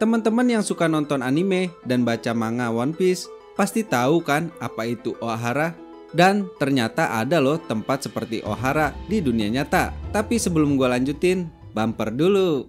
Teman-teman yang suka nonton anime dan baca manga One Piece pasti tahu kan apa itu Ohara? Dan ternyata ada loh tempat seperti Ohara di dunia nyata. Tapi sebelum gue lanjutin, bumper dulu.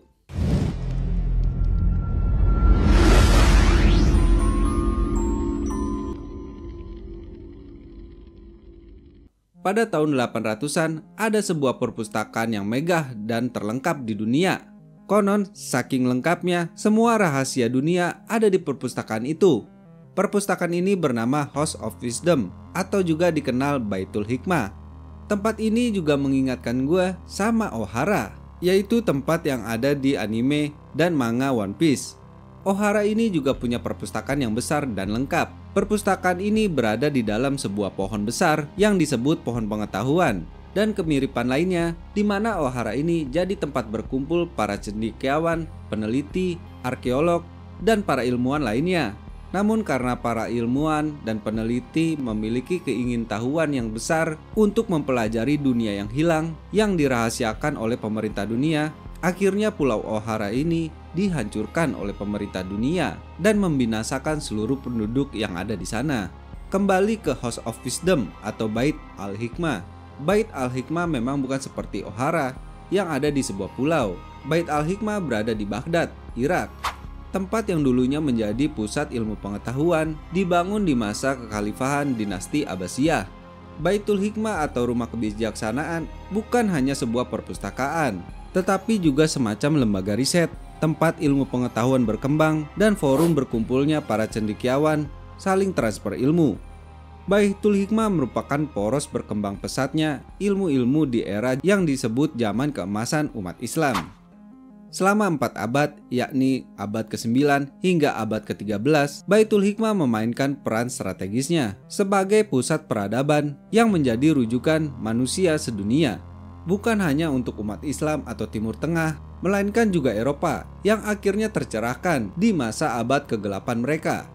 Pada tahun 800-an ada sebuah perpustakaan yang megah dan terlengkap di dunia. Konon, saking lengkapnya, semua rahasia dunia ada di perpustakaan itu. Perpustakaan ini bernama House of Wisdom atau juga dikenal Baitul Hikmah. Tempat ini juga mengingatkan gue sama Ohara, yaitu tempat yang ada di anime dan manga One Piece. Ohara ini juga punya perpustakaan yang besar dan lengkap. Perpustakaan ini berada di dalam sebuah pohon besar yang disebut pohon pengetahuan. Dan kemiripan lainnya, di mana Ohara ini jadi tempat berkumpul para cendekiawan, peneliti, arkeolog, dan para ilmuwan lainnya. Namun karena para ilmuwan dan peneliti memiliki keingintahuan yang besar untuk mempelajari dunia yang hilang yang dirahasiakan oleh pemerintah dunia, akhirnya Pulau Ohara ini dihancurkan oleh pemerintah dunia dan membinasakan seluruh penduduk yang ada di sana. Kembali ke House of Wisdom atau Bait Al-Hikmah. Bait Al-Hikmah memang bukan seperti Ohara yang ada di sebuah pulau. Bait Al-Hikmah berada di Baghdad, Irak. Tempat yang dulunya menjadi pusat ilmu pengetahuan dibangun di masa kekhalifahan dinasti Abbasiyah. Baitul Hikmah atau rumah kebijaksanaan bukan hanya sebuah perpustakaan, tetapi juga semacam lembaga riset, tempat ilmu pengetahuan berkembang, dan forum berkumpulnya para cendekiawan saling transfer ilmu. Baitul Hikmah merupakan poros berkembang pesatnya ilmu-ilmu di era yang disebut zaman keemasan umat Islam. Selama 4 abad, yakni abad ke-9 hingga abad ke-13, Baitul Hikmah memainkan peran strategisnya sebagai pusat peradaban yang menjadi rujukan manusia sedunia. Bukan hanya untuk umat Islam atau Timur Tengah, melainkan juga Eropa yang akhirnya tercerahkan di masa abad kegelapan mereka.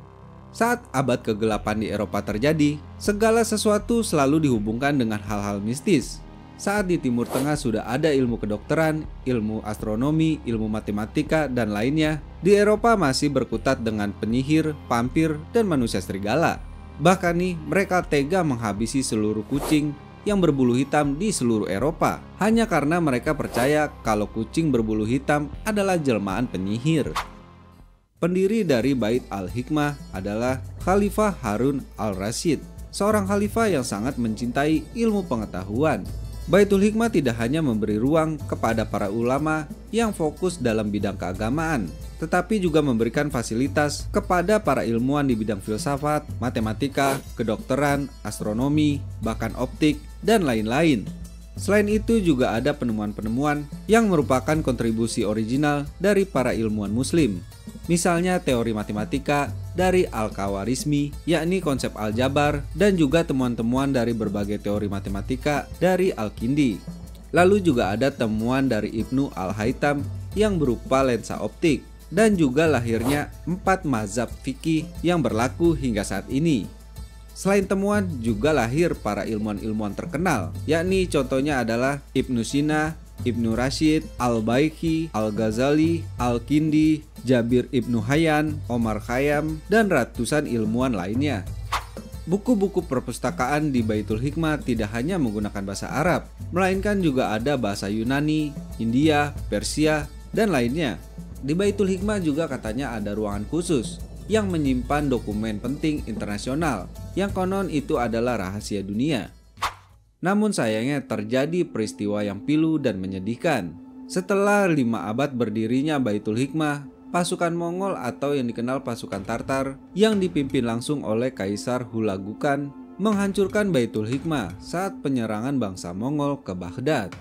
Saat abad kegelapan di Eropa terjadi, segala sesuatu selalu dihubungkan dengan hal-hal mistis. Saat di Timur Tengah sudah ada ilmu kedokteran, ilmu astronomi, ilmu matematika, dan lainnya, di Eropa masih berkutat dengan penyihir, vampir, dan manusia serigala. Bahkan nih, mereka tega menghabisi seluruh kucing yang berbulu hitam di seluruh Eropa, hanya karena mereka percaya kalau kucing berbulu hitam adalah jelmaan penyihir. Pendiri dari Bait Al-Hikmah adalah Khalifah Harun al-Rasyid, seorang khalifah yang sangat mencintai ilmu pengetahuan. Baitul Hikmah tidak hanya memberi ruang kepada para ulama yang fokus dalam bidang keagamaan, tetapi juga memberikan fasilitas kepada para ilmuwan di bidang filsafat, matematika, kedokteran, astronomi, bahkan optik, dan lain-lain. Selain itu juga ada penemuan-penemuan yang merupakan kontribusi original dari para ilmuwan muslim. Misalnya teori matematika dari Al-Khawarizmi, yakni konsep aljabar, dan juga temuan-temuan dari berbagai teori matematika dari Al-Kindi. Lalu juga ada temuan dari Ibnu Al-Haytham yang berupa lensa optik, dan juga lahirnya 4 mazhab fikih yang berlaku hingga saat ini. Selain temuan juga lahir para ilmuwan-ilmuwan terkenal, yakni contohnya adalah Ibnu Sina, Ibnu Rashid, Al-Baiki, Al-Ghazali, Al-Kindi, Jabir Ibnu Hayyan, Omar Khayyam, dan ratusan ilmuwan lainnya. Buku-buku perpustakaan di Baitul Hikmah tidak hanya menggunakan bahasa Arab, melainkan juga ada bahasa Yunani, India, Persia, dan lainnya. Di Baitul Hikmah juga katanya ada ruangan khusus yang menyimpan dokumen penting internasional yang konon itu adalah rahasia dunia. Namun sayangnya terjadi peristiwa yang pilu dan menyedihkan. Setelah 5 abad berdirinya Baitul Hikmah, pasukan Mongol atau yang dikenal pasukan Tartar yang dipimpin langsung oleh Kaisar Hulagukan menghancurkan Baitul Hikmah saat penyerangan bangsa Mongol ke Baghdad.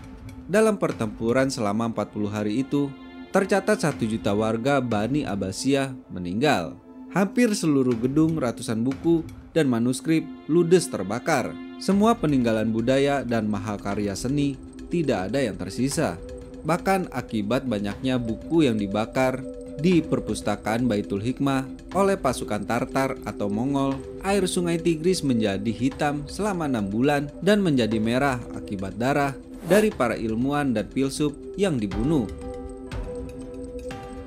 Dalam pertempuran selama 40 hari itu, tercatat 1 juta warga Bani Abbasiyah meninggal. Hampir seluruh gedung, ratusan buku, dan manuskrip ludes terbakar. Semua peninggalan budaya dan mahakarya seni tidak ada yang tersisa. Bahkan akibat banyaknya buku yang dibakar di perpustakaan Baitul Hikmah oleh pasukan Tartar atau Mongol, air sungai Tigris menjadi hitam selama 6 bulan dan menjadi merah akibat darah dari para ilmuwan dan filsuf yang dibunuh.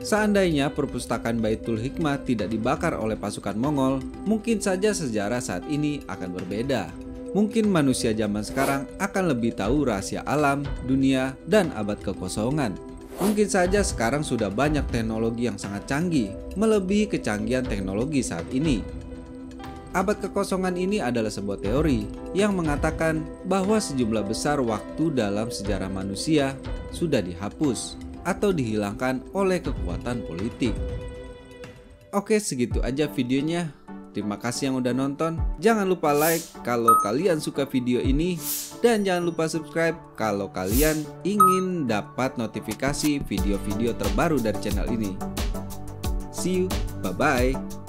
Seandainya perpustakaan Baitul Hikmah tidak dibakar oleh pasukan Mongol, mungkin saja sejarah saat ini akan berbeda. Mungkin manusia zaman sekarang akan lebih tahu rahasia alam, dunia, dan abad kekosongan. Mungkin saja sekarang sudah banyak teknologi yang sangat canggih, melebihi kecanggihan teknologi saat ini. Abad kekosongan ini adalah sebuah teori yang mengatakan bahwa sejumlah besar waktu dalam sejarah manusia sudah dihapus atau dihilangkan oleh kekuatan politik. Oke, segitu aja videonya. Terima kasih yang udah nonton. Jangan lupa like kalau kalian suka video ini, dan jangan lupa subscribe kalau kalian ingin dapat notifikasi video-video terbaru dari channel ini. See you, bye-bye.